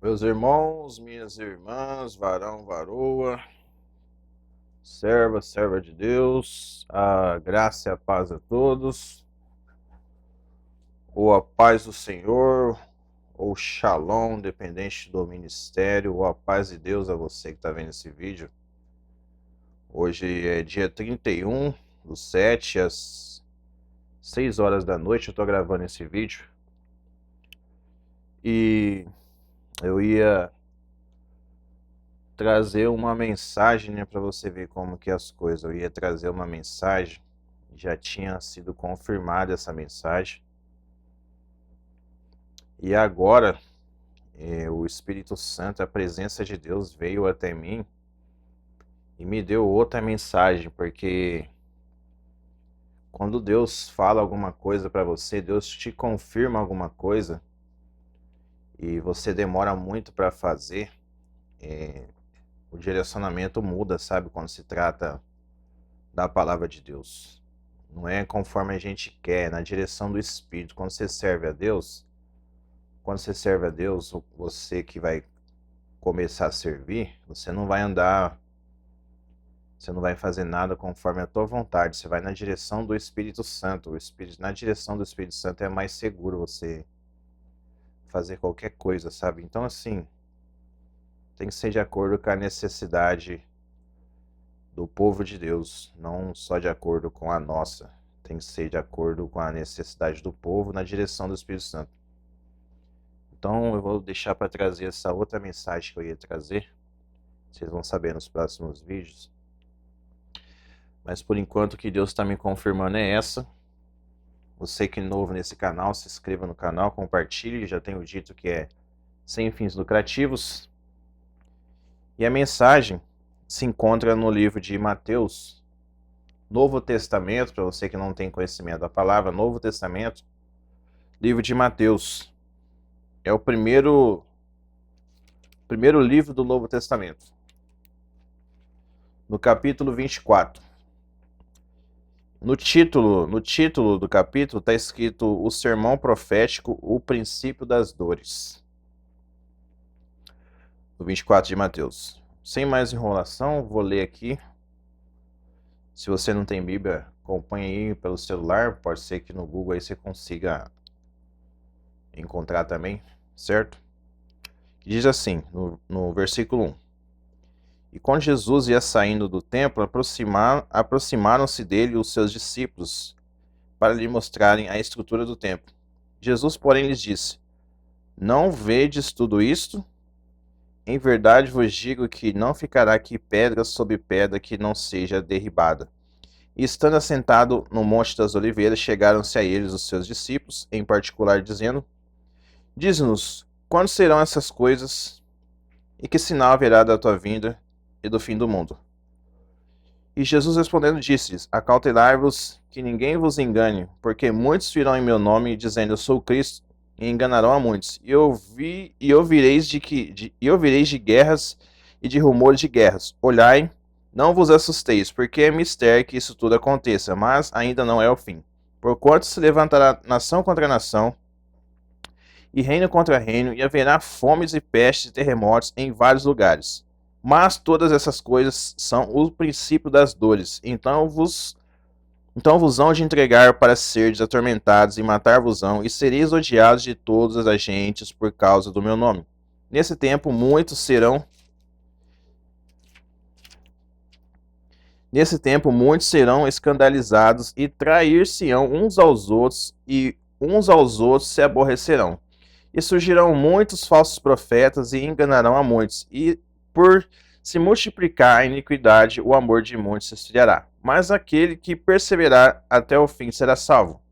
Meus irmãos, minhas irmãs, varão, varoa, serva, serva de Deus, a graça e a paz a todos, ou a paz do Senhor, ou shalom, dependente do ministério, ou a paz de Deus a você que está vendo esse vídeo. Hoje é dia 31/7, às 6 horas da noite, eu estou gravando esse vídeo. E eu ia trazer uma mensagem, né, para você ver como que é as coisas. Eu ia trazer uma mensagem, já tinha sido confirmada essa mensagem. E agora, o Espírito Santo, a presença de Deus veio até mim e me deu outra mensagem, porque quando Deus fala alguma coisa para você, Deus te confirma alguma coisa e você demora muito para fazer, o direcionamento muda, sabe? Quando se trata da palavra de Deus. Não é conforme a gente quer, é na direção do Espírito. Quando você serve a Deus, você que vai começar a servir, você não vai andar, você não vai fazer nada conforme a tua vontade, você vai na direção do Espírito Santo. Na direção do Espírito Santo é mais seguro você fazer qualquer coisa, sabe? Então, assim, tem que ser de acordo com a necessidade do povo de Deus, não só de acordo com a nossa. Tem que ser de acordo com a necessidade do povo na direção do Espírito Santo. Então eu vou deixar para trazer essa outra mensagem que eu ia trazer. Vocês vão saber nos próximos vídeos. Mas por enquanto o que Deus está me confirmando é essa. Você que é novo nesse canal, se inscreva no canal, compartilhe. Já tenho dito que é sem fins lucrativos. E a mensagem se encontra no livro de Mateus, Novo Testamento, para você que não tem conhecimento da palavra, Novo Testamento, livro de Mateus. É o primeiro livro do Novo Testamento. No capítulo 24. No título do capítulo está escrito o sermão profético, o princípio das dores. No 24 de Mateus. Sem mais enrolação, vou ler aqui. Se você não tem Bíblia, acompanhe aí pelo celular. Pode ser que no Google aí você consiga encontrar também, certo? Diz assim, no versículo 1. E quando Jesus ia saindo do templo, aproximaram-se dele os seus discípulos para lhe mostrarem a estrutura do templo. Jesus, porém, lhes disse: Não vedes tudo isto? Em verdade vos digo que não ficará aqui pedra sobre pedra que não seja derribada. E estando assentado no Monte das Oliveiras, chegaram-se a eles os seus discípulos, em particular, dizendo: Diz-nos, quando serão essas coisas, e que sinal haverá da tua vinda e do fim do mundo? E Jesus respondendo disse-lhes: Acautelai-vos que ninguém vos engane, porque muitos virão em meu nome, dizendo: Eu sou o Cristo, e enganarão a muitos. E ouvireis de guerras e de rumores de guerras. Olhai, não vos assusteis, porque é mistério que isso tudo aconteça, mas ainda não é o fim. Porquanto se levantará nação contra nação, e reino contra reino, e haverá fomes e pestes e terremotos em vários lugares. Mas todas essas coisas são o princípio das dores. Então vos hão de entregar para serdes atormentados e matar-vos-ão, e sereis odiados de todas as gentes por causa do meu nome. Nesse tempo muitos serão escandalizados e trair-se-ão uns aos outros, e uns aos outros se aborrecerão. E surgirão muitos falsos profetas e enganarão a muitos, e por se multiplicar a iniquidade, o amor de muitos se esfriará. Mas aquele que perseverar até o fim será salvo.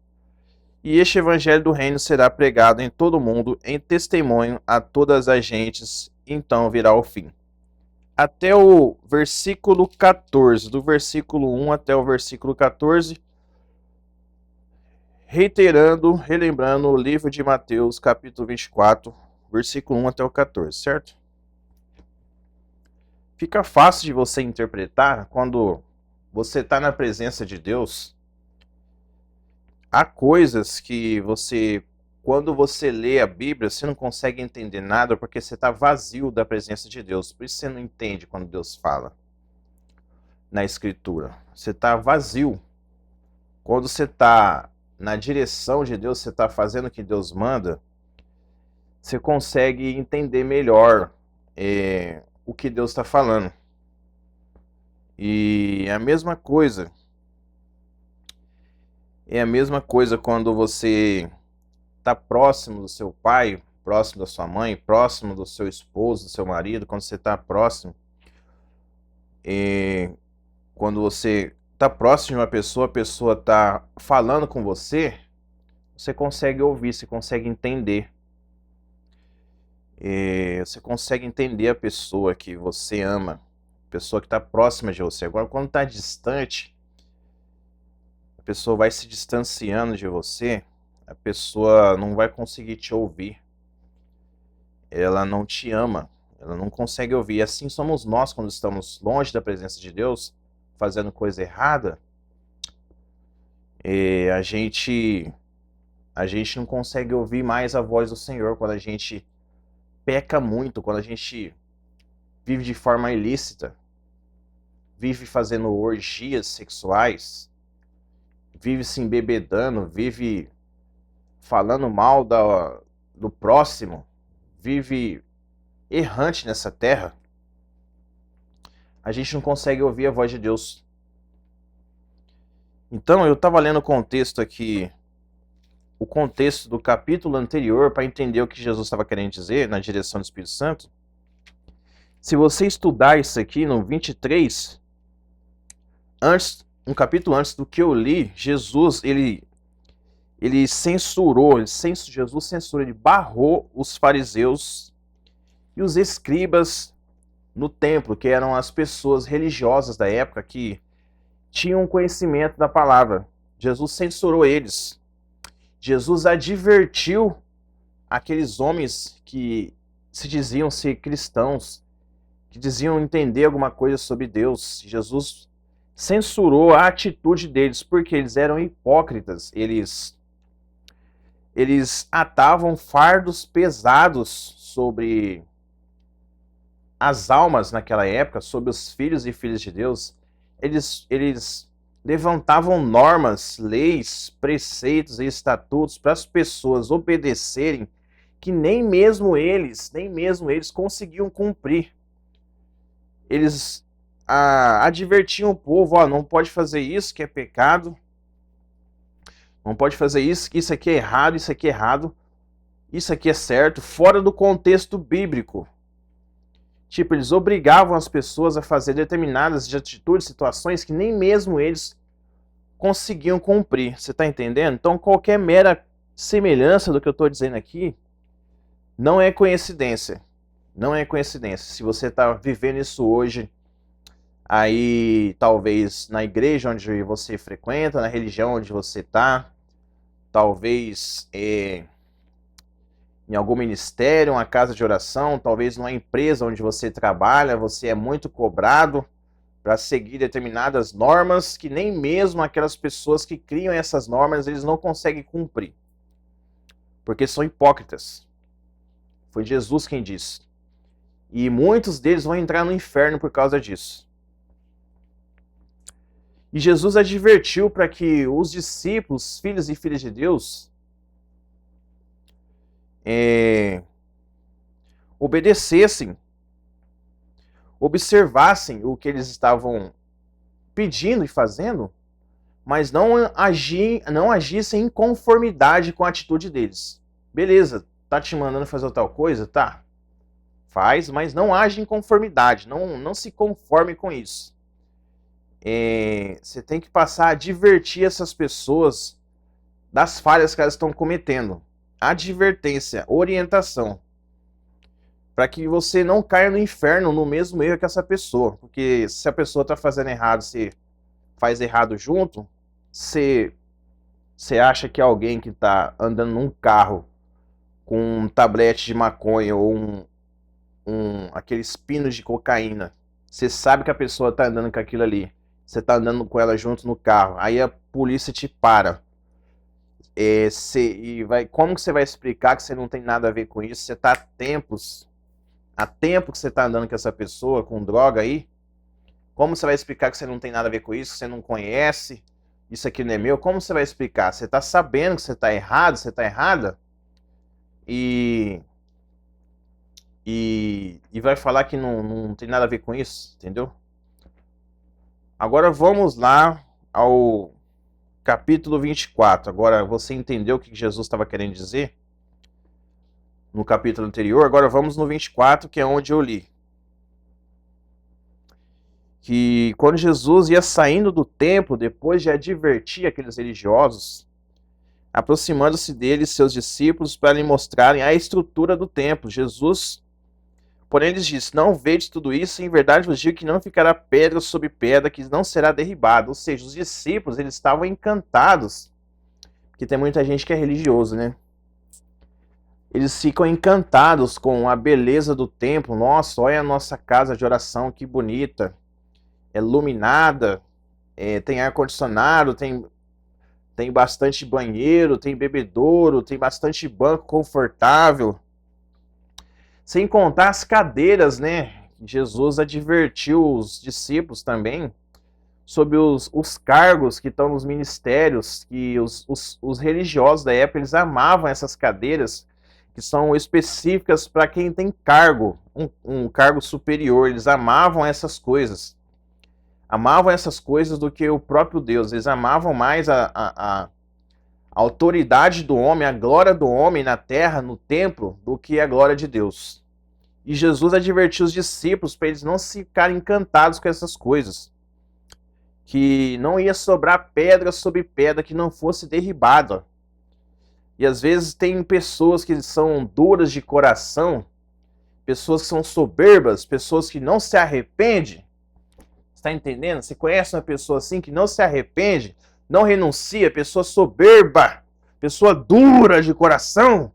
E este evangelho do reino será pregado em todo o mundo, em testemunho a todas as gentes, então virá o fim. Até o versículo 14, do versículo 1 até o versículo 14, relembrando o livro de Mateus, capítulo 24, versículo 1 até o 14, certo? Fica fácil de você interpretar quando você está na presença de Deus. Há coisas que você quando você lê a Bíblia, você não consegue entender nada porque você está vazio da presença de Deus. Por isso você não entende quando Deus fala na Escritura. Você está vazio. Quando você está na direção de Deus, você está fazendo o que Deus manda, você consegue entender melhor o que Deus está falando. E é a mesma coisa. É a mesma coisa quando você está próximo do seu pai, próximo da sua mãe, próximo do seu esposo, do seu marido, quando você está próximo. Quando você está próximo de uma pessoa, a pessoa está falando com você, você consegue ouvir, você consegue entender. Você consegue entender a pessoa que você ama, a pessoa que está próxima de você. Agora, quando está distante, a pessoa vai se distanciando de você, a pessoa não vai conseguir te ouvir. Ela não te ama, ela não consegue ouvir. E assim somos nós quando estamos longe da presença de Deus, fazendo coisa errada. A gente não consegue ouvir mais a voz do Senhor quando a gente peca muito, quando a gente vive de forma ilícita, vive fazendo orgias sexuais, vive se embebedando, vive falando mal do próximo, vive errante nessa terra. A gente não consegue ouvir a voz de Deus. Então, eu estava lendo o contexto aqui, o contexto do capítulo anterior, para entender o que Jesus estava querendo dizer na direção do Espírito Santo. Se você estudar isso aqui no 23, um capítulo antes do que eu li, Jesus, ele censurou, Jesus censurou, ele barrou os fariseus e os escribas no templo, que eram as pessoas religiosas da época que tinham conhecimento da palavra. Jesus censurou eles. Jesus advertiu aqueles homens que se diziam ser cristãos, que diziam entender alguma coisa sobre Deus. Jesus censurou a atitude deles, porque eles eram hipócritas. Eles atavam fardos pesados sobre as almas naquela época, sobre os filhos e filhas de Deus. Eles levantavam normas, leis, preceitos e estatutos para as pessoas obedecerem, que nem mesmo eles conseguiam cumprir. Eles advertiam o povo, não pode fazer isso que é pecado, não pode fazer isso, que isso aqui é errado, isso aqui é errado, isso aqui é certo, fora do contexto bíblico. Tipo, eles obrigavam as pessoas a fazer determinadas atitudes, situações que nem mesmo eles conseguiam cumprir. Você está entendendo? Então, qualquer mera semelhança do que eu estou dizendo aqui não é coincidência. Não é coincidência. Se você está vivendo isso hoje, aí talvez na igreja onde você frequenta, na religião onde você está, talvez em algum ministério, uma casa de oração, talvez numa empresa onde você trabalha, você é muito cobrado para seguir determinadas normas que nem mesmo aquelas pessoas que criam essas normas, eles não conseguem cumprir. Porque são hipócritas. Foi Jesus quem disse. E muitos deles vão entrar no inferno por causa disso. E Jesus advertiu para que os discípulos, filhos e filhas de Deus, obedecessem, observassem o que eles estavam pedindo e fazendo, mas não agissem em conformidade com a atitude deles. Beleza, tá te mandando fazer tal coisa? Tá. Faz, mas não age em conformidade, não se conforme com isso. Você tem que passar a advertir essas pessoas das falhas que elas estão cometendo. Advertência, orientação, para que você não caia no inferno no mesmo erro que essa pessoa, porque se a pessoa está fazendo errado, você faz errado junto, você acha que alguém que está andando num carro com um tablete de maconha ou aqueles pinos de cocaína, você sabe que a pessoa está andando com aquilo ali, você está andando com ela junto no carro, aí a polícia te para. Como que você vai explicar que você não tem nada a ver com isso? Você está há tempo que você está andando com essa pessoa, com droga aí. Como você vai explicar que você não tem nada a ver com isso, que você não conhece, isso aqui não é meu? Como você vai explicar? Você está sabendo que você está errado, você está errada, e vai falar que não tem nada a ver com isso, entendeu? Agora vamos lá ao capítulo 24. Agora você entendeu o que Jesus estava querendo dizer no capítulo anterior? Agora vamos no 24, que é onde eu li. Que quando Jesus ia saindo do templo, depois de advertir aqueles religiosos, aproximando-se deles, seus discípulos, para lhe mostrarem a estrutura do templo, Jesus, porém, lhes disse: não vedes tudo isso? Em verdade vos digo que não ficará pedra sobre pedra, que não será derribada. Ou seja, os discípulos, eles estavam encantados, porque tem muita gente que é religioso, né? Eles ficam encantados com a beleza do templo. Nossa, olha a nossa casa de oração, que bonita. É iluminada, tem ar-condicionado, tem bastante banheiro, tem bebedouro, tem bastante banco confortável. Sem contar as cadeiras, né? Jesus advertiu os discípulos também sobre os cargos que estão nos ministérios, que os religiosos da época, eles amavam essas cadeiras, que são específicas para quem tem cargo, um cargo superior. Eles amavam essas coisas. Amavam essas coisas do que o próprio Deus. Eles amavam mais a autoridade do homem, a glória do homem na terra, no templo, do que a glória de Deus. E Jesus advertiu os discípulos para eles não ficarem encantados com essas coisas. Que não ia sobrar pedra sobre pedra que não fosse derribada. E às vezes tem pessoas que são duras de coração, pessoas que são soberbas, pessoas que não se arrependem. Está entendendo? Você conhece uma pessoa assim que não se arrepende, não renuncia, pessoa soberba, pessoa dura de coração?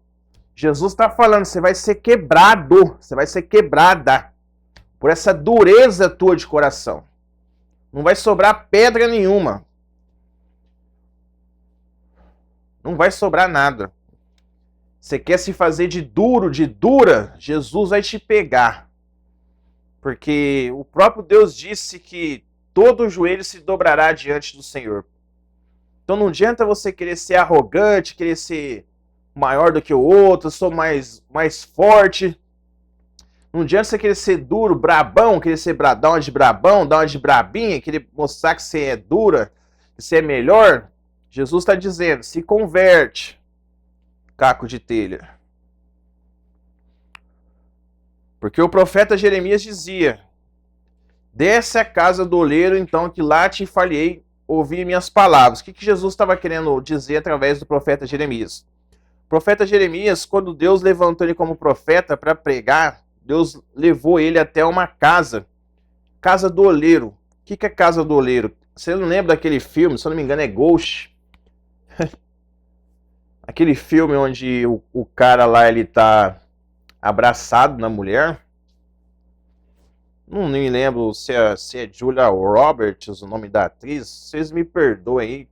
Jesus está falando, você vai ser quebrado, você vai ser quebrada por essa dureza tua de coração. Não vai sobrar pedra nenhuma. Não vai sobrar nada. Você quer se fazer de duro, de dura? Jesus vai te pegar. Porque o próprio Deus disse que todo joelho se dobrará diante do Senhor. Então não adianta você querer ser arrogante, querer ser maior do que o outro, sou mais forte. Não adianta você querer ser duro, brabão, querer ser dar uma de brabão, dar uma de brabinha, querer mostrar que você é dura, que você é melhor. Jesus está dizendo, se converte, caco de telha. Porque o profeta Jeremias dizia, desce à casa do oleiro, então, que lá te falhei ouvir minhas palavras. O que Jesus estava querendo dizer através do profeta Jeremias? O profeta Jeremias, quando Deus levantou ele como profeta para pregar, Deus levou ele até uma casa do oleiro. O que é casa do oleiro? Você não lembra daquele filme, se eu não me engano é Ghost? Aquele filme onde o cara lá, ele tá abraçado na mulher. Não me lembro se é Julia Roberts o nome da atriz. Vocês me perdoem aí,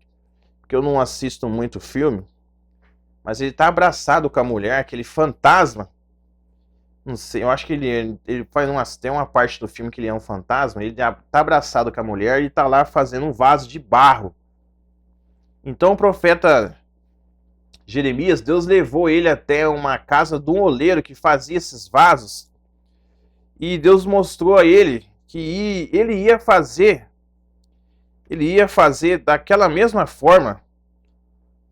porque eu não assisto muito filme. Mas ele tá abraçado com a mulher, aquele fantasma. Não sei, eu acho que ele tem uma parte do filme que ele é um fantasma. Ele tá abraçado com a mulher e tá lá fazendo um vaso de barro. Então o profeta Jeremias, Deus levou ele até uma casa de um oleiro que fazia esses vasos. E Deus mostrou a ele que ele ia fazer daquela mesma forma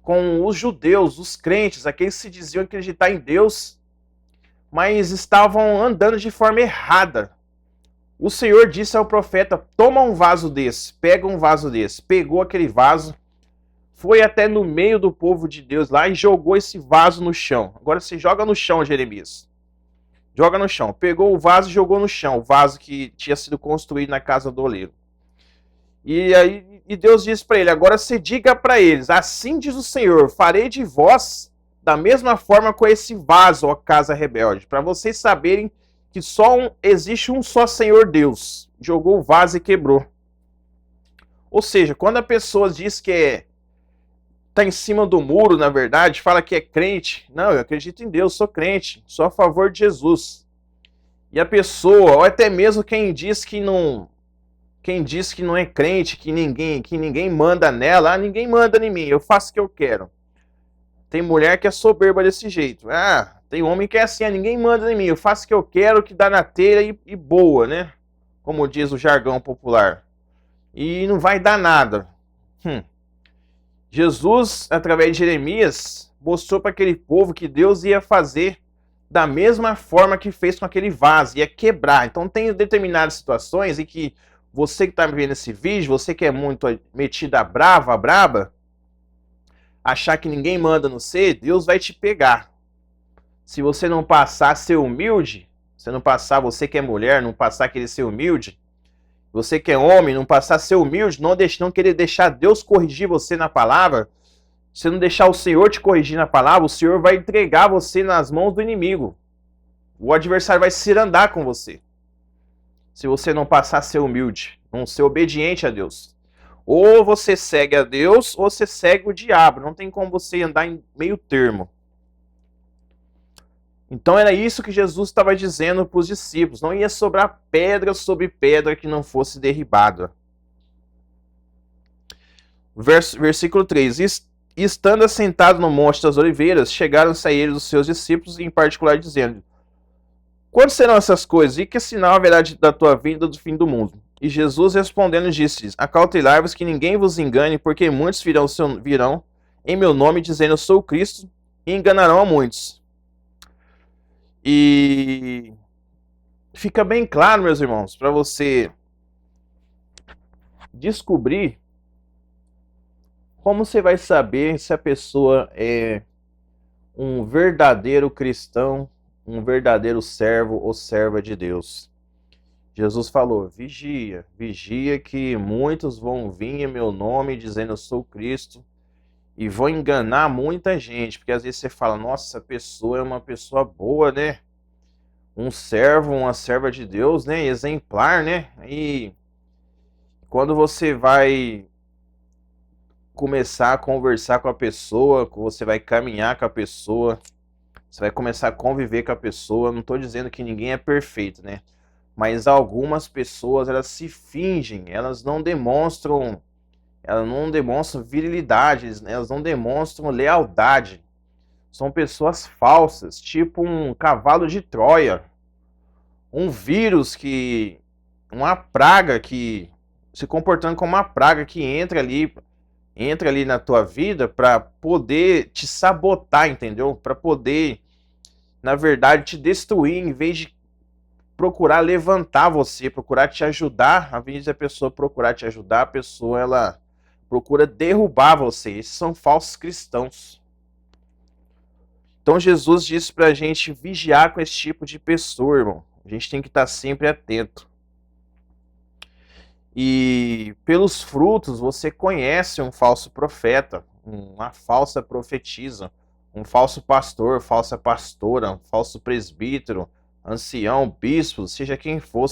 com os judeus, os crentes, aqueles que se diziam acreditar em Deus, mas estavam andando de forma errada. O Senhor disse ao profeta, toma um vaso desse, pega um vaso desse. Pegou aquele vaso, foi até no meio do povo de Deus lá e jogou esse vaso no chão. Agora você joga no chão, Jeremias. Joga no chão. Pegou o vaso e jogou no chão. O vaso que tinha sido construído na casa do oleiro. E Deus disse para ele, agora você diga para eles, assim diz o Senhor, farei de vós da mesma forma com esse vaso, ó casa rebelde, para vocês saberem que existe um só Senhor Deus. Jogou o vaso e quebrou. Ou seja, quando a pessoa diz que tá em cima do muro, na verdade, fala que é crente. Não, eu acredito em Deus, sou crente, sou a favor de Jesus. E a pessoa, ou até mesmo quem diz que não é crente, que ninguém manda nela, ninguém manda em mim, eu faço o que eu quero. Tem mulher que é soberba desse jeito. Tem homem que é assim, ninguém manda em mim, eu faço o que eu quero, que dá na telha e boa, né? Como diz o jargão popular. E não vai dar nada. Jesus, através de Jeremias, mostrou para aquele povo que Deus ia fazer da mesma forma que fez com aquele vaso, ia quebrar. Então tem determinadas situações em que você que está vendo esse vídeo, você que é muito metida braba, achar que ninguém manda no ser, Deus vai te pegar. Se você não passar a ser humilde, você que é mulher, não passar a querer ser humilde, você que é homem, não passar a ser humilde, não querer deixar Deus corrigir você na palavra, se não deixar o Senhor te corrigir na palavra, o Senhor vai entregar você nas mãos do inimigo. O adversário vai se irandar com você. Se você não passar a ser humilde, não ser obediente a Deus. Ou você segue a Deus, ou você segue o diabo. Não tem como você andar em meio termo. Então era isso que Jesus estava dizendo para os discípulos. Não ia sobrar pedra sobre pedra que não fosse derribada. Versículo 3. E estando assentado no Monte das Oliveiras, chegaram-se a ele os seus discípulos, em particular dizendo: quando serão essas coisas? E que sinal haverá da tua vinda do fim do mundo? E Jesus respondendo disse-lhes: acautelai-vos que ninguém vos engane, porque muitos virão em meu nome, dizendo eu sou o Cristo, e enganarão a muitos. E fica bem claro, meus irmãos, para você descobrir como você vai saber se a pessoa é um verdadeiro cristão, um verdadeiro servo ou serva de Deus. Jesus falou: vigia que muitos vão vir em meu nome dizendo eu sou Cristo e vão enganar muita gente, porque às vezes você fala: nossa, essa pessoa é uma pessoa boa, né? Um servo, uma serva de Deus, né? Exemplar, né? E quando você vai começar a conversar com a pessoa, você vai caminhar com a pessoa, você vai começar a conviver com a pessoa, não estou dizendo que ninguém é perfeito, né? Mas algumas pessoas, elas se fingem, elas não demonstram virilidade, elas não demonstram lealdade. São pessoas falsas, tipo um cavalo de Troia, um vírus uma praga que se comportando como uma praga que entra ali na tua vida para poder te sabotar, entendeu? Para poder, na verdade, te destruir, em vez de procurar levantar você, procurar te ajudar. Ao invés da pessoa procurar te ajudar, a pessoa ela procura derrubar você. Esses são falsos cristãos. Então Jesus disse para a gente vigiar com esse tipo de pessoa, irmão. A gente tem que estar sempre atento. E pelos frutos você conhece um falso profeta, uma falsa profetisa, um falso pastor, falsa pastora, um falso presbítero, ancião, bispo, seja quem for.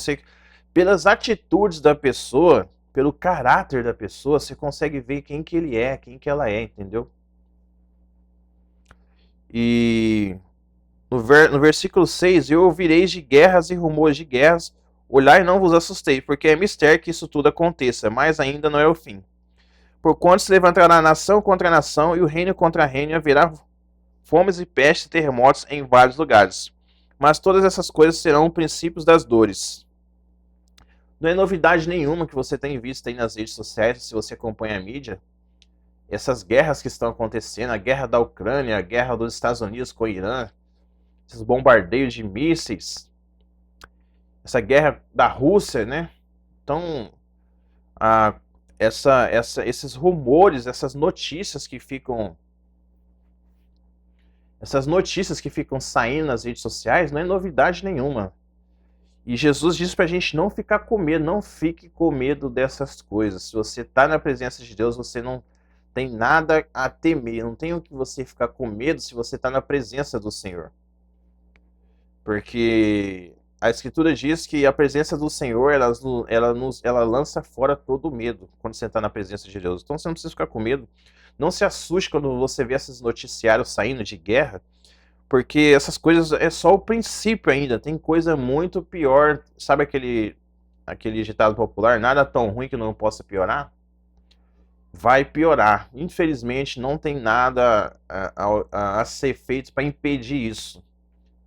Pelas atitudes da pessoa, pelo caráter da pessoa, você consegue ver quem que ele é, quem que ela é, entendeu? E no versículo 6, eu ouvireis de guerras e rumores de guerras. Olhai e não vos assustei, porque é mistério que isso tudo aconteça, mas ainda não é o fim. Porquanto se levantará nação contra nação, e o reino contra reino, e haverá fomes e pestes e terremotos em vários lugares. Mas todas essas coisas serão princípios das dores. Não é novidade nenhuma que você tem visto aí nas redes sociais, se você acompanha a mídia. Essas guerras que estão acontecendo, a guerra da Ucrânia, a guerra dos Estados Unidos com o Irã, esses bombardeios de mísseis, essa guerra da Rússia, né? Então, esses rumores, essas notícias que ficam saindo nas redes sociais, não é novidade nenhuma. E Jesus diz pra gente não ficar com medo, não fique com medo dessas coisas. Se você está na presença de Deus, você não tem nada a temer, não tem o que você ficar com medo se você está na presença do Senhor. Porque a Escritura diz que a presença do Senhor, ela lança fora todo o medo quando você está na presença de Deus. Então você não precisa ficar com medo. Não se assuste quando você vê esses noticiários saindo de guerra, porque essas coisas é só o princípio ainda. Tem coisa muito pior. Sabe aquele ditado popular, nada tão ruim que não possa piorar? Vai piorar. Infelizmente, não tem nada a ser feito para impedir isso.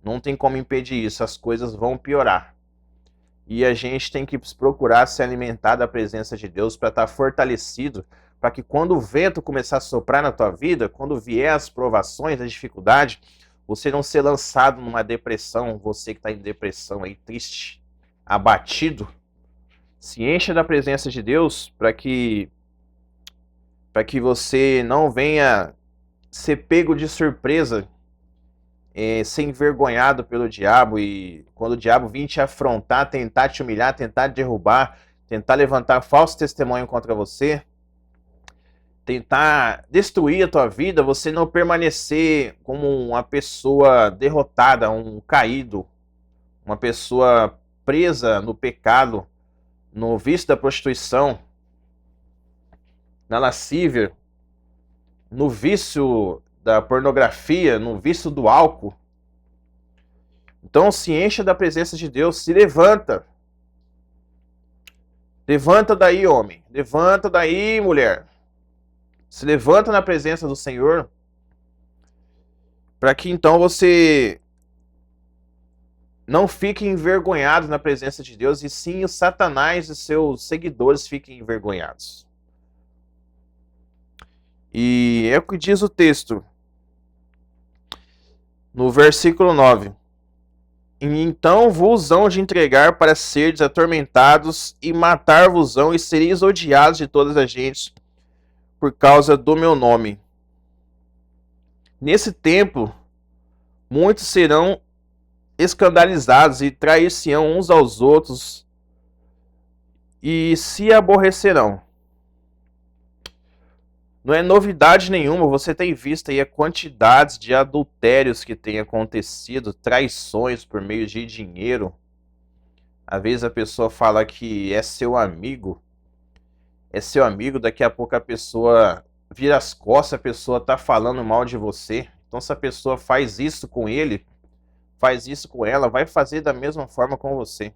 Não tem como impedir isso. As coisas vão piorar. E a gente tem que procurar se alimentar da presença de Deus para estar fortalecido, para que quando o vento começar a soprar na tua vida, quando vier as provações, as dificuldades, você não ser lançado numa depressão, você que está em depressão aí, triste, abatido. Se encha da presença de Deus para que você não venha ser pego de surpresa, ser envergonhado pelo diabo, e quando o diabo vir te afrontar, tentar te humilhar, tentar te derrubar, tentar levantar falso testemunho contra você, tentar destruir a tua vida, você não permanecer como uma pessoa derrotada, um caído, uma pessoa presa no pecado, no vício da prostituição, na lascívia, no vício da pornografia, no vício do álcool. Então se encha da presença de Deus, se levanta. Levanta daí, homem. Levanta daí, mulher. Se levanta na presença do Senhor, para que então você não fique envergonhado na presença de Deus, e sim o Satanás e seus seguidores fiquem envergonhados. E é o que diz o texto, no versículo 9. E então vos hão de entregar para seres atormentados, e matar-vos-ão, e sereis odiados de todas as gentes, por causa do meu nome. Nesse tempo, muitos serão escandalizados e trair-se-ão uns aos outros e se aborrecerão. Não é novidade nenhuma, você tem visto aí a quantidade de adultérios que tem acontecido, traições por meio de dinheiro. Às vezes a pessoa fala que é seu amigo, daqui a pouco a pessoa vira as costas, a pessoa tá falando mal de você. Então se a pessoa faz isso com ele, faz isso com ela, vai fazer da mesma forma com você.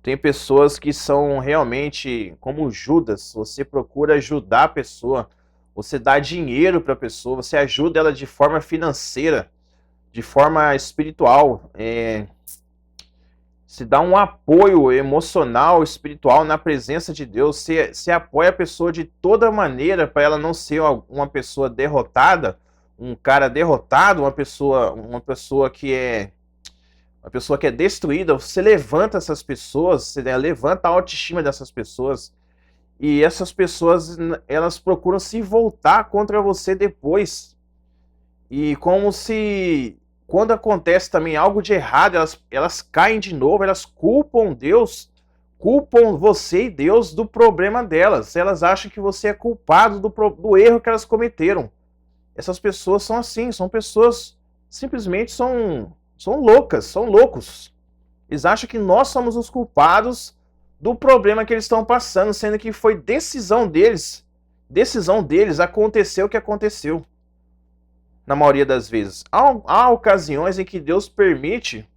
Tem pessoas que são realmente como Judas. Você procura ajudar a pessoa, você dá dinheiro para a pessoa, você ajuda ela de forma financeira, de forma espiritual, se dá um apoio emocional, espiritual na presença de Deus, você apoia a pessoa de toda maneira para ela não ser uma pessoa derrotada, um cara derrotado, uma pessoa que é destruída. Você levanta essas pessoas, você levanta a autoestima dessas pessoas, e essas pessoas, elas procuram se voltar contra você depois. E como se, quando acontece também algo de errado, elas caem de novo, elas culpam Deus, culpam você e Deus do problema delas. Elas acham que você é culpado do erro que elas cometeram. Essas pessoas são assim, são pessoas simplesmente são loucas, são loucos. Eles acham que nós somos os culpados do problema que eles estão passando, sendo que foi decisão deles aconteceu o que aconteceu. Na maioria das vezes. Há ocasiões em que Deus permite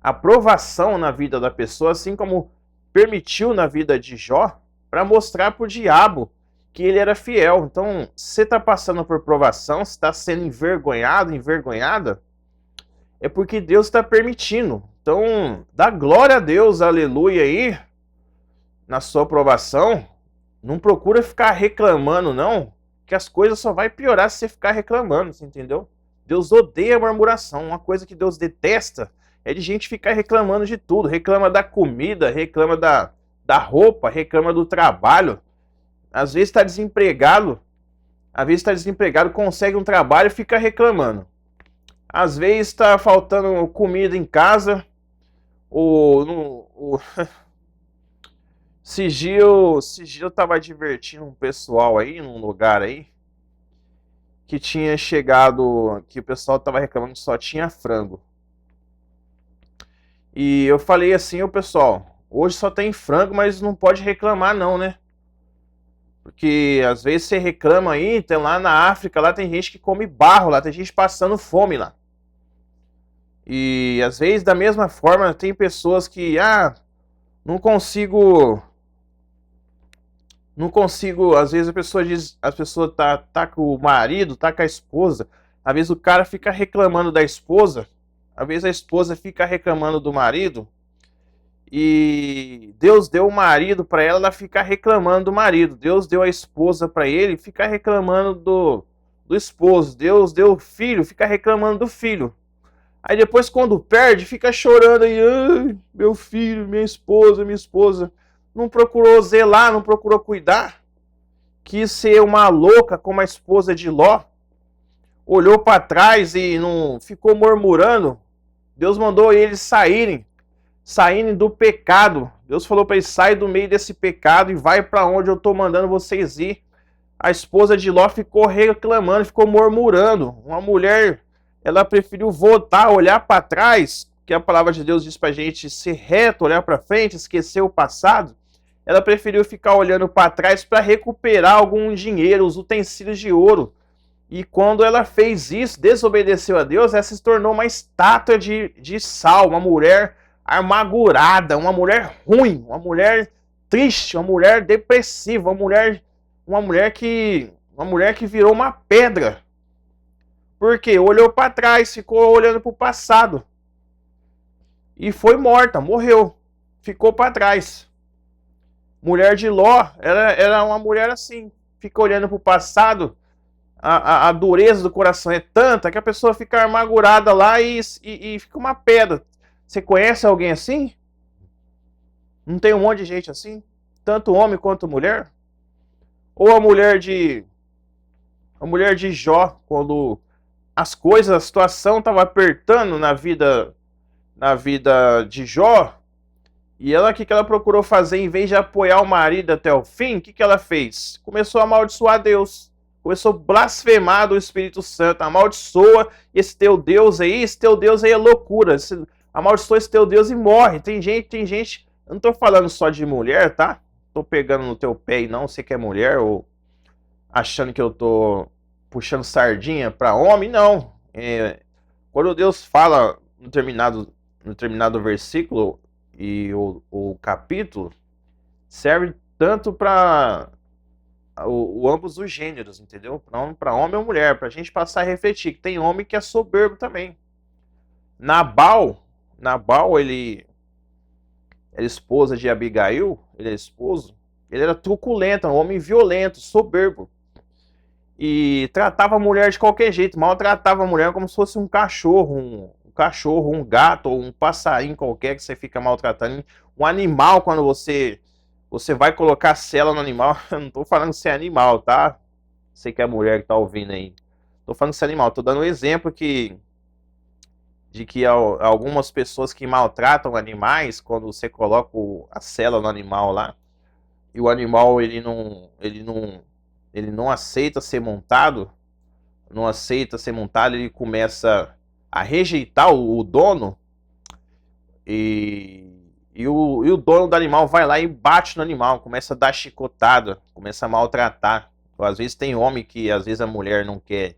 a provação na vida da pessoa, assim como permitiu na vida de Jó, para mostrar para o diabo que ele era fiel. Então, se você está passando por provação, se está sendo envergonhado, envergonhada, é porque Deus está permitindo. Então, dá glória a Deus, aleluia aí, na sua provação. Não procura ficar reclamando, não, que as coisas só vai piorar se você ficar reclamando, você entendeu? Deus odeia a murmuração. Uma coisa que Deus detesta é de gente ficar reclamando de tudo. Reclama da comida, reclama da roupa, reclama do trabalho. Às vezes está desempregado, consegue um trabalho e fica reclamando. Às vezes está faltando comida em casa, Esse dia eu tava divertindo um pessoal aí, num lugar aí, que tinha chegado, que o pessoal tava reclamando que só tinha frango. E eu falei assim, ô pessoal, hoje só tem frango, mas não pode reclamar não, né? Porque às vezes você reclama aí, tem lá na África, lá tem gente que come barro, lá tem gente passando fome lá. E às vezes da mesma forma tem pessoas que, não consigo, às vezes a pessoa diz, a pessoa tá com o marido, tá com a esposa, às vezes o cara fica reclamando da esposa, às vezes a esposa fica reclamando do marido, e Deus deu o marido para ela ficar reclamando do marido. Deus deu a esposa para ele ficar reclamando do esposo. Deus deu o filho, fica reclamando do filho. Aí depois quando perde, fica chorando aí, ai, meu filho, minha esposa. Não procurou zelar, não procurou cuidar. Quis ser uma louca como a esposa de Ló. Olhou para trás e não ficou murmurando. Deus mandou eles saírem do pecado. Deus falou para eles: sai do meio desse pecado e vai para onde eu estou mandando vocês ir. A esposa de Ló ficou reclamando, ficou murmurando. Uma mulher, ela preferiu voltar, olhar para trás, que a palavra de Deus diz para a gente ser reto, olhar para frente, esquecer o passado. Ela preferiu ficar olhando para trás para recuperar algum dinheiro, os utensílios de ouro. E quando ela fez isso, desobedeceu a Deus, ela se tornou uma estátua de sal, uma mulher amargurada, uma mulher ruim, uma mulher triste, uma mulher depressiva, uma mulher que virou uma pedra. Por quê? Olhou para trás, ficou olhando para o passado. E foi morta, morreu. Ficou para trás. Mulher de Ló era uma mulher assim, fica olhando para o passado. A dureza do coração é tanta que a pessoa fica amargurada lá e fica uma pedra. Você conhece alguém assim? Não tem um monte de gente assim? Tanto homem quanto mulher? Ou a mulher de Jó, quando as coisas, a situação estava apertando na vida de Jó, e ela, o que ela procurou fazer, em vez de apoiar o marido até o fim, o que ela fez? Começou a amaldiçoar Deus. Começou a blasfemar do Espírito Santo. Amaldiçoa esse teu Deus aí é loucura. Amaldiçoa esse teu Deus e morre. Tem gente, eu não tô falando só de mulher, tá? Tô pegando no teu pé e não, você que é mulher, ou achando que eu tô puxando sardinha para homem, não. Quando Deus fala no determinado versículo e o capítulo, serve tanto para ambos os gêneros, entendeu? Para homem ou mulher, para a gente passar a refletir que tem homem que é soberbo também. Nabal, ele era esposa de Abigail, ele é esposo, ele era truculento, um homem violento, soberbo. E tratava a mulher de qualquer jeito, maltratava a mulher como se fosse um cachorro, um gato ou um passarinho qualquer que você fica maltratando. Um animal, quando você vai colocar cela no animal, eu não tô falando se é animal, tá? Sei que é a mulher que tá ouvindo aí. Tô falando se é animal, tô dando um exemplo de que algumas pessoas que maltratam animais, quando você coloca a cela no animal lá, e o animal ele não aceita ser montado, ele começa a rejeitar o dono, e o dono do animal vai lá e bate no animal, começa a dar chicotada, começa a maltratar. Ou, às vezes tem homem que, às vezes a mulher não quer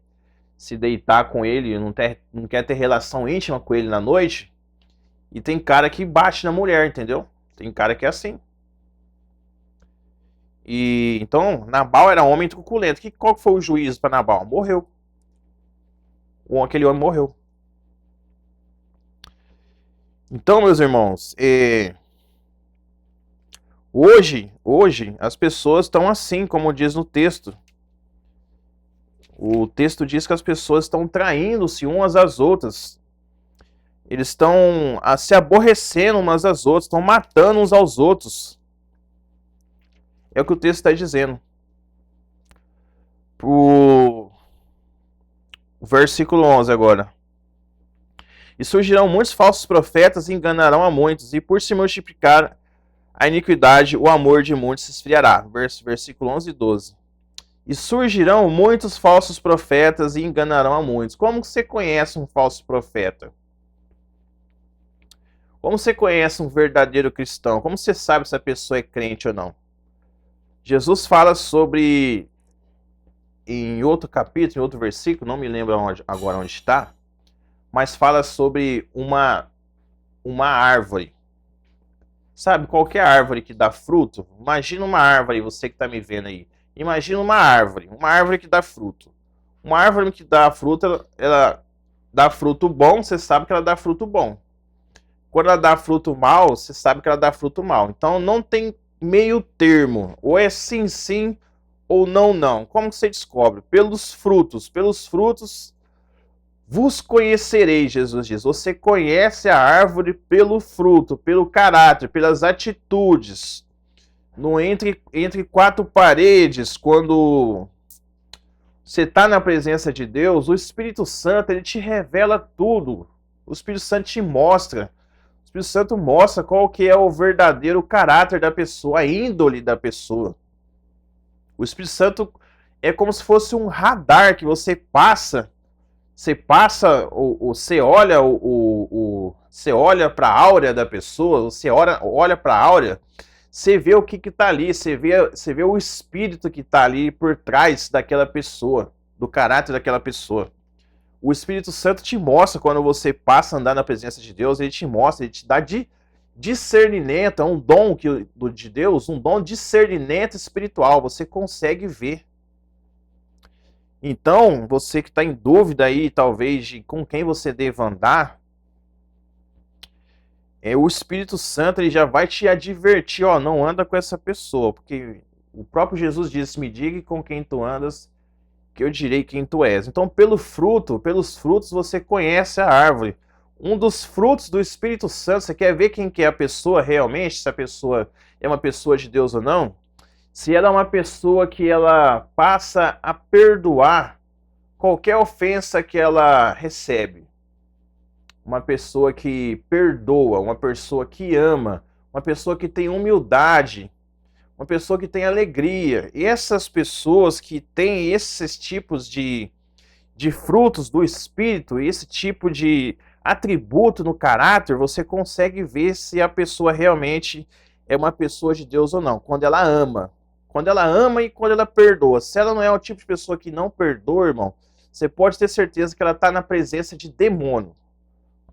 se deitar com ele, não quer ter relação íntima com ele na noite, e tem cara que bate na mulher, entendeu? Tem cara que é assim. E então, Nabal era um homem truculento. Qual foi o juízo para Nabal? Morreu. Aquele homem morreu. Então, meus irmãos, hoje as pessoas estão assim, como diz no texto. O texto diz que as pessoas estão traindo-se umas às outras. Eles estão se aborrecendo umas às outras, estão matando uns aos outros. É o que o texto está dizendo. O versículo 11 agora. E surgirão muitos falsos profetas e enganarão a muitos, e por se multiplicar a iniquidade, o amor de muitos se esfriará. Versículo 11 e 12. E surgirão muitos falsos profetas e enganarão a muitos. Como você conhece um falso profeta? Como você conhece um verdadeiro cristão? Como você sabe se a pessoa é crente ou não? Jesus fala sobre, em outro capítulo, em outro versículo, não me lembro agora onde está, mas fala sobre uma árvore. Sabe, qualquer árvore que dá fruto, imagina uma árvore, você que está me vendo aí. Imagina uma árvore que dá fruto. Uma árvore que dá fruto, ela dá fruto bom, você sabe que ela dá fruto bom. Quando ela dá fruto mal, você sabe que ela dá fruto mal. Então não tem meio termo, ou é sim, sim, ou não, não. Como você descobre? Pelos frutos. Pelos frutos vos conhecereis, Jesus diz. Você conhece a árvore pelo fruto, pelo caráter, pelas atitudes. No entre quatro paredes, quando você está na presença de Deus, o Espírito Santo ele te revela tudo. O Espírito Santo te mostra. O Espírito Santo mostra qual que é o verdadeiro caráter da pessoa, a índole da pessoa. O Espírito Santo é como se fosse um radar que você passa. Você passa, você olha você olha para a áurea da pessoa, você olha para a áurea, você vê o que está ali, você vê o espírito que está ali por trás daquela pessoa, do caráter daquela pessoa. O Espírito Santo te mostra quando você passa a andar na presença de Deus, ele te mostra, ele te dá discernimento, é um dom de Deus, um dom de discernimento espiritual, você consegue ver. Então, você que está em dúvida aí, talvez, de com quem você deva andar, o Espírito Santo ele já vai te advertir, ó, não anda com essa pessoa, porque o próprio Jesus disse, me diga com quem tu andas, que eu direi quem tu és. Então, pelos frutos você conhece a árvore. Um dos frutos do Espírito Santo, você quer ver quem que é a pessoa realmente, se a pessoa é uma pessoa de Deus ou não? Se ela é uma pessoa que ela passa a perdoar qualquer ofensa que ela recebe. Uma pessoa que perdoa, uma pessoa que ama, uma pessoa que tem humildade, uma pessoa que tem alegria. E essas pessoas que têm esses tipos de frutos do Espírito, esse tipo de atributo no caráter, você consegue ver se a pessoa realmente é uma pessoa de Deus ou não. Quando ela ama. Quando ela ama e quando ela perdoa. Se ela não é o tipo de pessoa que não perdoa, irmão, você pode ter certeza que ela está na presença de demônio.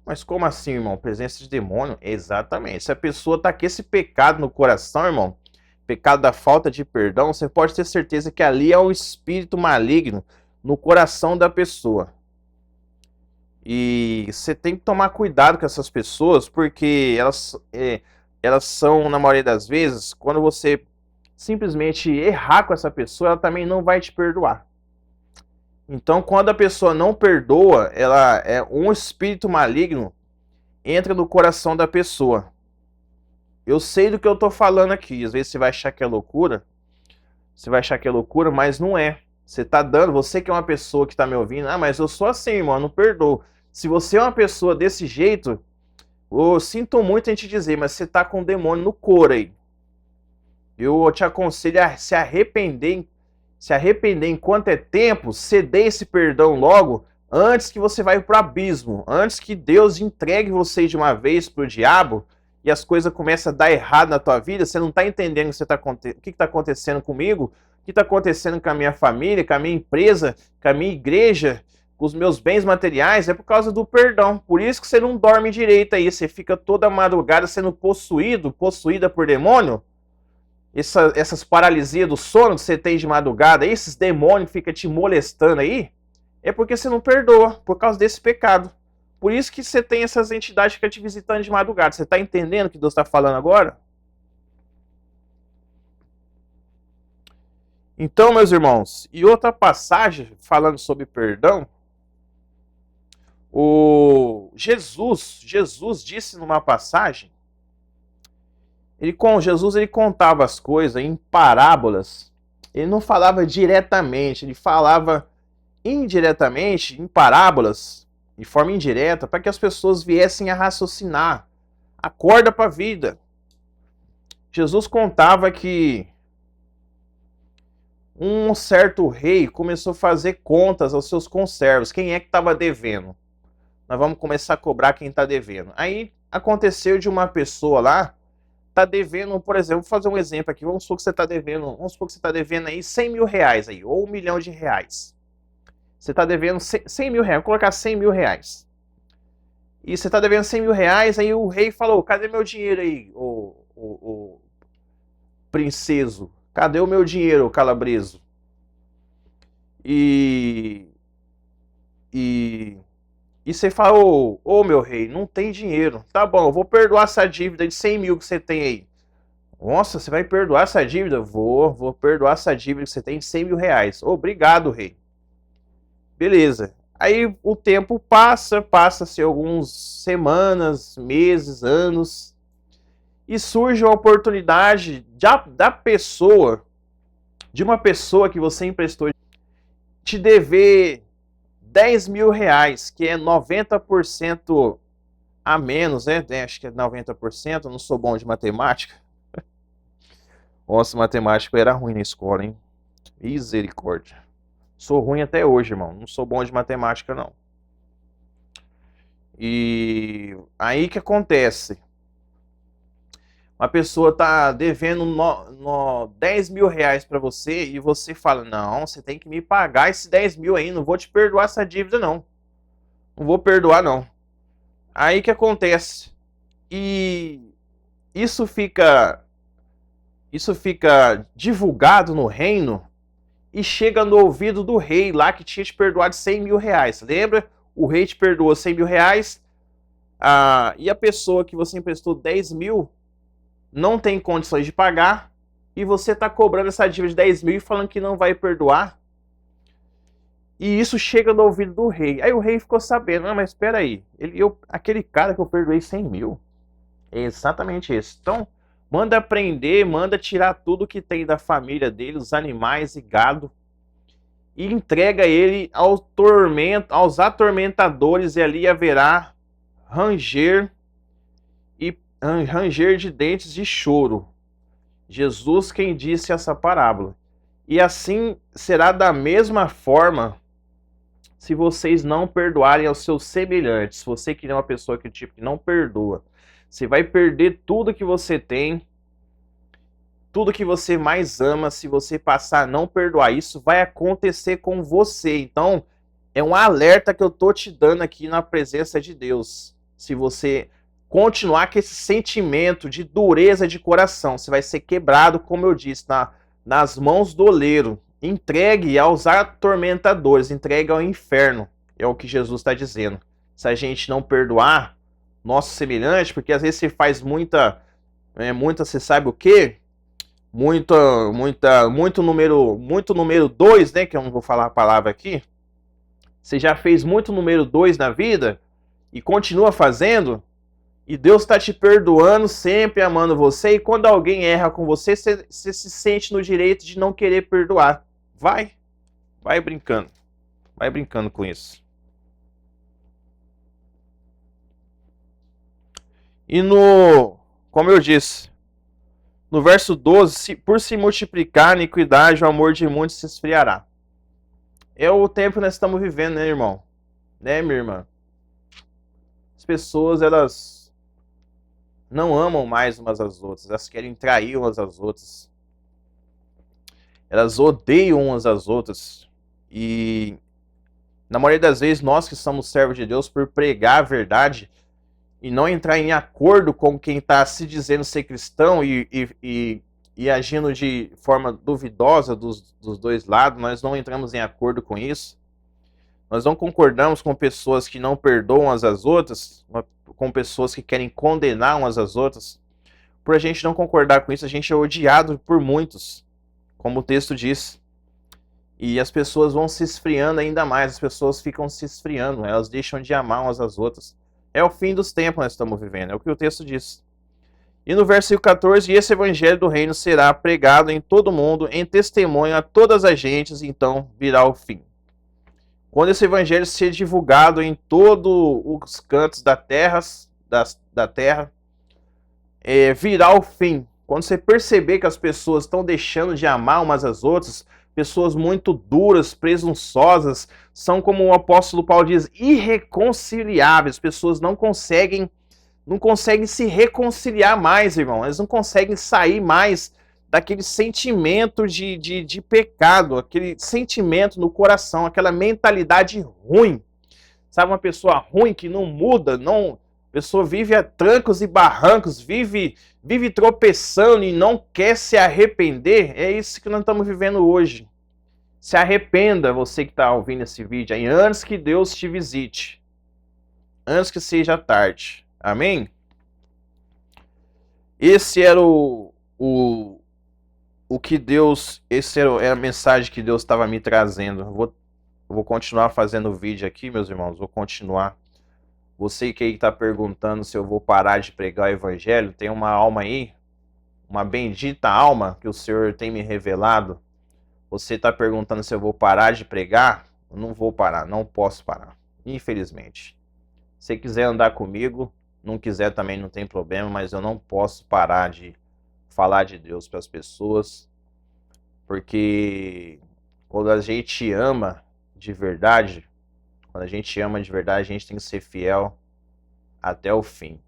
Mas como assim, irmão? Presença de demônio? Exatamente. Se a pessoa está com esse pecado no coração, irmão, pecado da falta de perdão, você pode ter certeza que ali é um espírito maligno no coração da pessoa. E você tem que tomar cuidado com essas pessoas, porque elas são, na maioria das vezes, quando você simplesmente errar com essa pessoa, ela também não vai te perdoar. Então, quando a pessoa não perdoa, ela é um espírito maligno entra no coração da pessoa. Eu sei do que eu tô falando aqui. Às vezes você vai achar que é loucura. Você vai achar que é loucura, mas não é. Você tá dando, você que é uma pessoa que tá me ouvindo, mas eu sou assim, irmão, não perdoo. Se você é uma pessoa desse jeito, eu sinto muito em te dizer, mas você tá com um demônio no couro aí. Eu te aconselho a se arrepender enquanto é tempo, ceder esse perdão logo, antes que você vá para o abismo, antes que Deus entregue você de uma vez para o diabo e as coisas começam a dar errado na tua vida, você não está entendendo o que está acontecendo comigo, o que está acontecendo com a minha família, com a minha empresa, com a minha igreja, com os meus bens materiais, é por causa do perdão. Por isso que você não dorme direito aí, você fica toda madrugada sendo possuída por demônio. Essas paralisias do sono que você tem de madrugada, esses demônios que ficam te molestando aí, é porque você não perdoa, por causa desse pecado. Por isso que você tem essas entidades que ficam te visitando de madrugada. Você está entendendo o que Deus está falando agora? Então, meus irmãos, e outra passagem falando sobre perdão, Jesus disse numa passagem, Jesus ele contava as coisas em parábolas. Ele não falava diretamente, ele falava indiretamente, em parábolas, de forma indireta, para que as pessoas viessem a raciocinar. Acorda para a vida. Jesus contava que um certo rei começou a fazer contas aos seus conservos. Quem é que estava devendo? Nós vamos começar a cobrar quem está devendo. Aí aconteceu de uma pessoa lá tá devendo, por exemplo, vou fazer um exemplo aqui, vamos supor que você está devendo aí 100 mil reais aí, ou 1 milhão de reais. Você está devendo 100 mil reais, vou colocar 100 mil reais. E você está devendo 100 mil reais, aí o rei falou, cadê meu dinheiro aí, o princeso? Cadê o meu dinheiro, calabreso? E você fala, ô meu rei, não tem dinheiro. Tá bom, eu vou perdoar essa dívida de 100 mil que você tem aí. Nossa, você vai perdoar essa dívida? Vou perdoar essa dívida que você tem de 100 mil reais. Obrigado, rei. Beleza. Aí o tempo passa-se algumas semanas, meses, anos, e surge a oportunidade da pessoa, de uma pessoa que você emprestou, te dever 10 mil reais, que é 90% a menos, né? Acho que é 90%, eu não sou bom de matemática. Nossa, matemática era ruim na escola, hein? Misericórdia. Sou ruim até hoje, irmão. Não sou bom de matemática, não. E aí que acontece? Uma pessoa tá devendo 10 mil reais para você e você fala, não, você tem que me pagar esse 10 mil aí, não vou te perdoar essa dívida, não. Não vou perdoar, não. Aí que acontece? E isso fica divulgado no reino e chega no ouvido do rei lá que tinha te perdoado 100 mil reais. Lembra? O rei te perdoou 100 mil reais e a pessoa que você emprestou 10 mil não tem condições de pagar e você está cobrando essa dívida de 10 mil e falando que não vai perdoar. E isso chega no ouvido do rei. Aí o rei ficou sabendo, não, mas espera aí, aquele cara que eu perdoei 100 mil, é exatamente esse. Então, manda prender, manda tirar tudo que tem da família dele, os animais e gado, e entrega ele aos atormentadores, e ali haverá ranger de dentes de choro. Jesus quem disse essa parábola. E assim será da mesma forma se vocês não perdoarem aos seus semelhantes. Você que é uma pessoa que não perdoa, você vai perder tudo que você tem, tudo que você mais ama, se você passar a não perdoar. Isso vai acontecer com você. Então, é um alerta que eu tô te dando aqui na presença de Deus. Se você continuar com esse sentimento de dureza de coração, você vai ser quebrado, como eu disse, nas mãos do oleiro. Entregue aos atormentadores, entregue ao inferno. É o que Jesus está dizendo. Se a gente não perdoar nosso semelhante, porque às vezes você faz muita, você sabe o quê? Muito número 2, né? Que eu não vou falar a palavra aqui. Você já fez muito número 2 na vida e continua fazendo, e Deus está te perdoando, sempre amando você, e quando alguém erra com você, você se sente no direito de não querer perdoar. Vai brincando. Vai brincando com isso. E como eu disse, no verso 12, por se multiplicar a iniquidade, o amor de muitos se esfriará. É o tempo que nós estamos vivendo, né, irmão? Né, minha irmã? As pessoas, elas não amam mais umas às outras, elas querem trair umas às outras. Elas odeiam umas às outras. E, na maioria das vezes, nós que somos servos de Deus, por pregar a verdade e não entrar em acordo com quem está se dizendo ser cristão e agindo de forma duvidosa dos dois lados, nós não entramos em acordo com isso. Nós não concordamos com pessoas que não perdoam umas às outras, com pessoas que querem condenar umas às outras. Por a gente não concordar com isso, a gente é odiado por muitos, como o texto diz. E as pessoas vão se esfriando ainda mais, as pessoas ficam se esfriando, elas deixam de amar umas às outras. É o fim dos tempos que nós estamos vivendo, é o que o texto diz. E no versículo 14, e esse evangelho do reino será pregado em todo o mundo, em testemunho a todas as gentes, então virá o fim. Quando esse evangelho ser divulgado em todos os cantos da terra, virá o fim. Quando você perceber que as pessoas estão deixando de amar umas às outras, pessoas muito duras, presunçosas, são, como o apóstolo Paulo diz, irreconciliáveis. Pessoas não conseguem não conseguem se reconciliar mais, irmão. Eles não conseguem sair mais daquele sentimento de pecado, aquele sentimento no coração, aquela mentalidade ruim. Sabe, uma pessoa ruim que não muda, não, a pessoa vive a trancos e barrancos, vive tropeçando e não quer se arrepender. É isso que nós estamos vivendo hoje. Se arrependa, você que está ouvindo esse vídeo aí, antes que Deus te visite. Antes que seja tarde. Amém? Esse era o que Deus, era a mensagem que Deus estava me trazendo. Eu vou continuar fazendo o vídeo aqui, meus irmãos. Vou continuar. Você que aí está perguntando se eu vou parar de pregar o evangelho, tem uma alma aí, uma bendita alma que o Senhor tem me revelado. Você está perguntando se eu vou parar de pregar? Eu não vou parar, não posso parar, infelizmente. Se quiser andar comigo, não quiser também não tem problema, mas eu não posso parar de falar de Deus para as pessoas, porque quando a gente ama de verdade, a gente tem que ser fiel até o fim.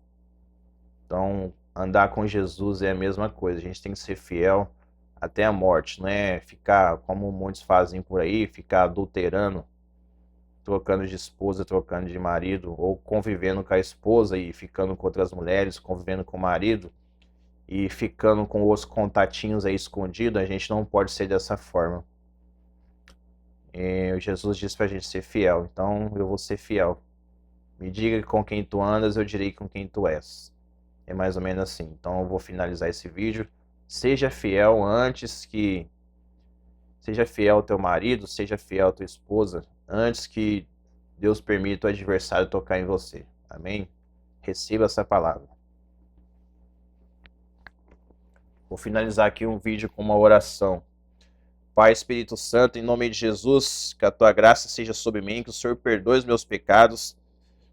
Então, andar com Jesus é a mesma coisa, a gente tem que ser fiel até a morte, não é ficar, como muitos fazem por aí, ficar adulterando, trocando de esposa, trocando de marido, ou convivendo com a esposa e ficando com outras mulheres, convivendo com o marido e ficando com os contatinhos aí escondidos. A gente não pode ser dessa forma. Jesus disse pra gente ser fiel, então eu vou ser fiel. Me diga com quem tu andas, eu direi com quem tu és. É mais ou menos assim. Então eu vou finalizar esse vídeo. Seja fiel seja fiel ao teu marido, seja fiel à tua esposa, antes que Deus permita o adversário tocar em você. Amém? Receba essa palavra. Vou finalizar aqui um vídeo com uma oração. Pai, Espírito Santo, em nome de Jesus, que a tua graça seja sobre mim, que o Senhor perdoe os meus pecados.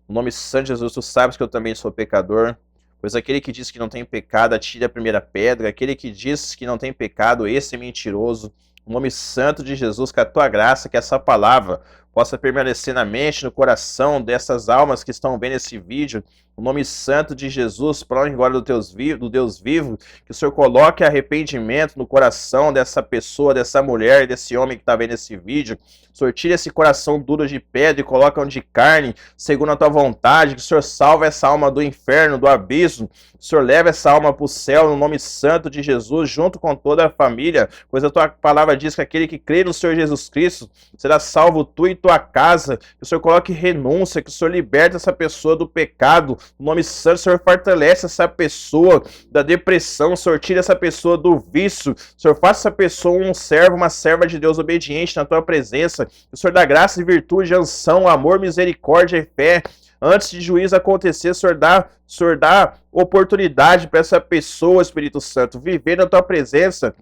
No nome santo de Jesus, tu sabes que eu também sou pecador. Pois aquele que diz que não tem pecado, atire a primeira pedra. Aquele que diz que não tem pecado, esse é mentiroso. No nome santo de Jesus, que a tua graça, que essa palavra possa permanecer na mente, no coração dessas almas que estão vendo esse vídeo. No nome santo de Jesus, para honra e glória do Deus vivo, que o Senhor coloque arrependimento no coração dessa pessoa, dessa mulher, desse homem que está vendo esse vídeo. O Senhor tira esse coração duro de pedra e coloca um de carne, segundo a tua vontade. Que o Senhor salve essa alma do inferno, do abismo. O Senhor leva essa alma para o céu, no nome santo de Jesus, junto com toda a família. Pois a tua palavra diz que aquele que crê no Senhor Jesus Cristo será salvo tu e tua casa. Que o Senhor coloque renúncia, que o Senhor liberte essa pessoa do pecado. No nome santo, o Senhor fortalece essa pessoa da depressão. O Senhor tira essa pessoa do vício. O Senhor faça essa pessoa um servo, uma serva de Deus obediente na tua presença. Que o Senhor dá graça e virtude, unção, amor, misericórdia e fé. Antes de juízo acontecer, o Senhor dá oportunidade para essa pessoa, Espírito Santo, viver na tua presença.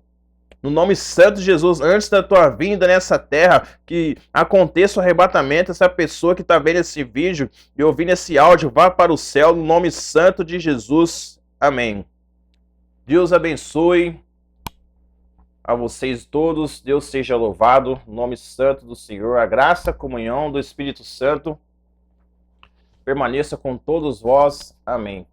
No nome santo de Jesus, antes da tua vinda nessa terra, que aconteça o arrebatamento, essa pessoa que está vendo esse vídeo e ouvindo esse áudio, vá para o céu, no nome santo de Jesus. Amém. Deus abençoe a vocês todos, Deus seja louvado, no nome santo do Senhor. A graça, a comunhão do Espírito Santo permaneça com todos vós. Amém.